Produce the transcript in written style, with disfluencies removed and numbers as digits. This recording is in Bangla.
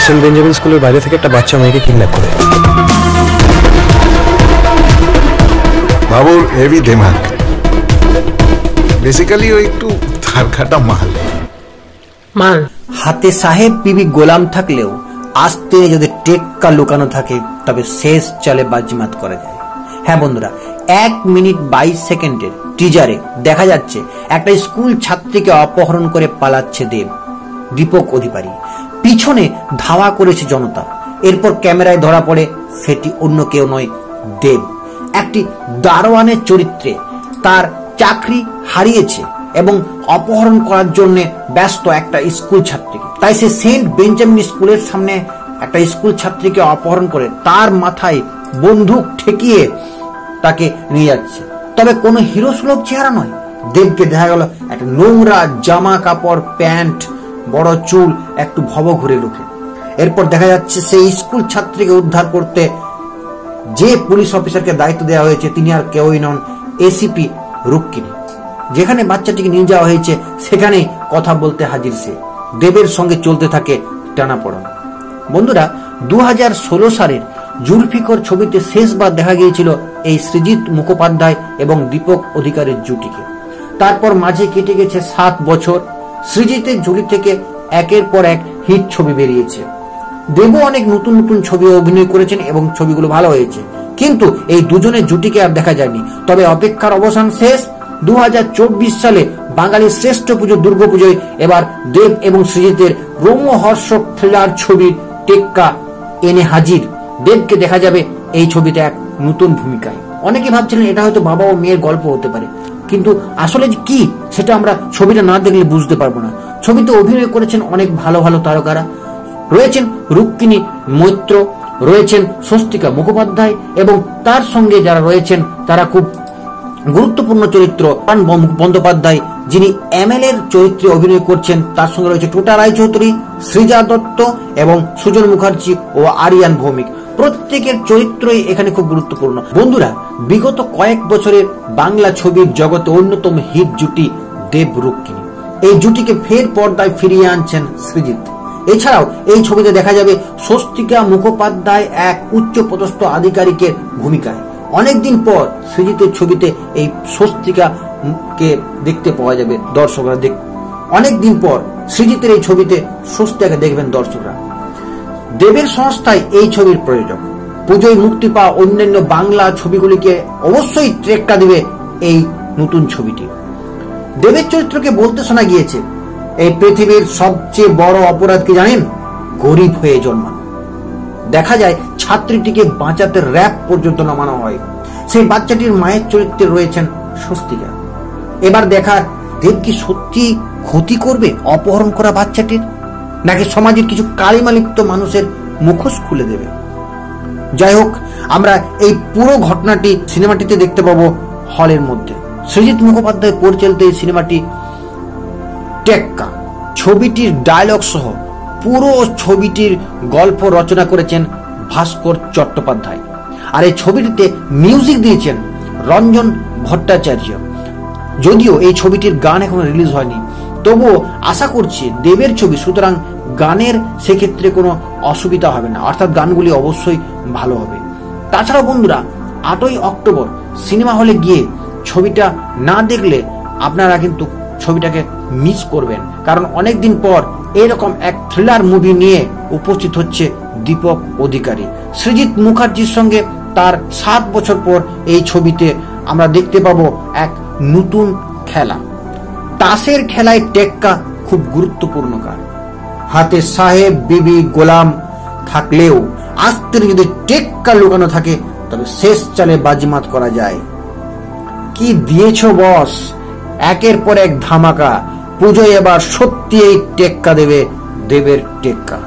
সেন্ট বেঞ্জামিন স্কুলের বাইরে থেকে একটা বাচ্চা মেয়েকে কিডন্যাপ করে। বাবুর হেভি দিমাগ, বেসিক্যালি ও একটু ধারকাটা মাল। হাতে সাহেব বিবি গোলাম থাকলেও আস্তে যদি টেক্কা লুকানো থাকে তবে শেষ চালে বাজিমাত করা যায়। হ্যাঁ বন্ধুরা, 1 মিনিট 22 সেকেন্ডের টিজারে দেখা যাচ্ছে একটা স্কুল ছাত্রীকে অপহরণ করে পালাচ্ছে দীপক অধিকারী। পিছনে ধাওয়া করেছে জনতা। এরপর ক্যামেরায় ধরা পড়ে সেটি অন্য কেউ নয়, দেব। একটি দারোয়ানের চরিত্রে তার চাকরি হারিয়েছে এবং অপহরণ করার জন্য ব্যস্ত একটা স্কুল ছাত্রীকে। তাই সে সেন্ট বেঞ্জামিন স্কুলের সামনে একটা স্কুল ছাত্রীকে অপহরণ করে তার মাথায় বন্দুক ঠেকিয়ে তাকে নিয়ে যাচ্ছে। তবে কোনো হিরো সুলভ চেহারা নয়। দেবকে দেখা গেল একটা নোংরা জামা কাপড়, প্যান্ট, বড় চুল, একটু ভব ঘুরে লুকে। এরপর দেখা যাচ্ছে সেই স্কুল ছাত্রীকে উদ্ধার করতে যে পুলিশ অফিসারকে দায়িত্ব দেওয়া হয়েছে তিনি আর কেউই নন, এসিপি রুক্মিণী। যেখানে বাচ্চাটিকে নিয়ে যাওয়া হয়েছে সেখানে কথা বলতে হাজির সে। দেবের সঙ্গে চলতে থাকে টানাপোড়েন। বন্ধুরা, 2016 সালের জুলফিকর ছবিতে শেষবার দেখা গিয়েছিল এই সৃজিত মুখোপাধ্যায় এবং দীপক অধিকারীর জুটিকে। তারপর মাঝে কেটে গেছে 7 বছর। সৃজিতের জুটি থেকে একের পর এক হিট ছবি বেরিয়েছে। দেবও অনেক নতুন নতুন ছবি অভিনয় করেছেন এবং ছবিগুলো ভালো হয়েছে, কিন্তু এই দুজনের জুটিকে আর দেখা যায়নি। তবে অপেক্ষার অবসান শেষ। 2024 সালে বাঙালির শ্রেষ্ঠ পুজো দুর্গাপুজোয় এবার দেব এবং সৃজিতের রোমহর্ষক থ্রিলার ছবির টেক্কা এনে হাজির। দেবকে দেখা যাবে এই ছবিতে এক নতুন ভূমিকায়। অনেকে ভাবছিলেন এটা হয়তো বাবা ও মেয়ের গল্প হতে পারে, কিন্তু আসলে কি সেটা আমরা ছবিটা না দেখলে বুঝতে পারবো না। ছবিতে অভিনয় করেছেন অনেক ভালো ভালো তারকারা। রয়েছেন রুক্মিণী মৈত্র, রয়েছেন স্বস্তিকা মুখোপাধ্যায় এবং তার সঙ্গে যারা রয়েছেন তারা খুব গুরুত্বপূর্ণ চরিত্র। বন্দ্যোপাধ্যায় যিনি এমএলএর চরিত্রে অভিনয় করছেন, তার সঙ্গে রয়েছে টোটা রায়চৌধুরী, সৃজা দত্ত এবং সুজন মুখার্জি ও আরিয়ান ভৌমিক। প্রত্যেকের চরিত্রই এখানে খুব গুরুত্বপূর্ণ। বন্ধুরা, বিগত কয়েক বছরের বাংলা ছবির জগতে অন্যতম হিট জুটি দেব রুক্মিণী। এই জুটিকে ফের পর্দায় ফিরিয়ে আনছেন সৃজিত। এছাড়াও এই ছবিতে দেখা যাবে স্বস্তিকা মুখোপাধ্যায় এক উচ্চপদস্থ আধিকারিকের ভূমিকায়। অনেকদিন পর সৃজিতের ছবিতে এই স্বস্তিকাকে দেখতে পাওয়া যাবে দর্শকরা। অনেকদিন পর সৃজিতের এই ছবিতে স্বস্তিকাকে দেখবেন দর্শকরা। দেবের সংস্থায় এই ছবির প্রয়োজক। পুজোয় মুক্তি পাওয়া অন্যান্য বাংলা ছবিগুলিকে অবশ্যই ট্রেক্কা দিবে এই নতুন ছবিটি। দেবের চরিত্রকে বলতে শোনা গিয়েছে, এই পৃথিবীর সবচেয়ে বড় অপরাধ কি জানেন? গরিব হয়ে জন্মানো। দেখা যায় ছাত্রীটিকে বাঁচাতে র‍্যাপ পর্যন্ত নামানো হয়। সেই বাচ্চাটির মায়ের চরিত্রে রয়েছেন স্বস্তিকা। এবার দেখার দেব কি সত্যি ক্ষতি করবে অপহরণ করা বাচ্চাটির, নাকি সমাজের কিছু কালিমালিপ্ত মানুষের মুখোশ খুলে দেবে। যাই হোক, আমরা এই পুরো ঘটনাটি সিনেমাটিতে দেখতে পাবো হলের মধ্যে। সৃজিত মুখোপাধ্যায় পরিচালিত এই সিনেমাটি টেক্কা। ছবিটির ডায়লগ সহ পুরো ছবিটির গল্প রচনা করেছেন ভাস্কর চট্টোপাধ্যায়। আর এই ছবিটিতে মিউজিক দিয়েছেন রঞ্জন ভট্টাচার্য। যদিও এই ছবিটির গান এখনো রিলিজ হয়নি, তবুও আশা করছি দেবের ছবি, সুতরাং গানের সেক্ষেত্রে কোনো অসুবিধা হবে না, অর্থাৎ গানগুলি অবশ্যই ভালো হবে। তাছাড়াও বন্ধুরা, 8ই অক্টোবর সিনেমা হলে গিয়ে ছবিটা না দেখলে আপনারা কিন্তু ছবিটাকে মিস করবেন, কারণ অনেকদিন পর এরকম এক থ্রিলার মুভি নিয়ে উপস্থিত হচ্ছে দীপক অধিকারী। সৃজিত মুখার্জির সঙ্গে তার 7 বছর পর এই ছবিতে আমরা দেখতে পাবো এক নতুন খেলা। তাসের খেলায় টেক্কা খুব গুরুত্বপূর্ণ কাজ। হাতে সাহেব বিবি গোলাম থাকলেও আস্তে যদি টেক্কা লুকানো থাকে তবে শেষ চালে বাজিমাত করা যায়। কি দিয়েছ বস, একের পর এক ধামাকা। পুজোয় এবার সত্যি এই টেক্কা দেবে দেবের টেক্কা।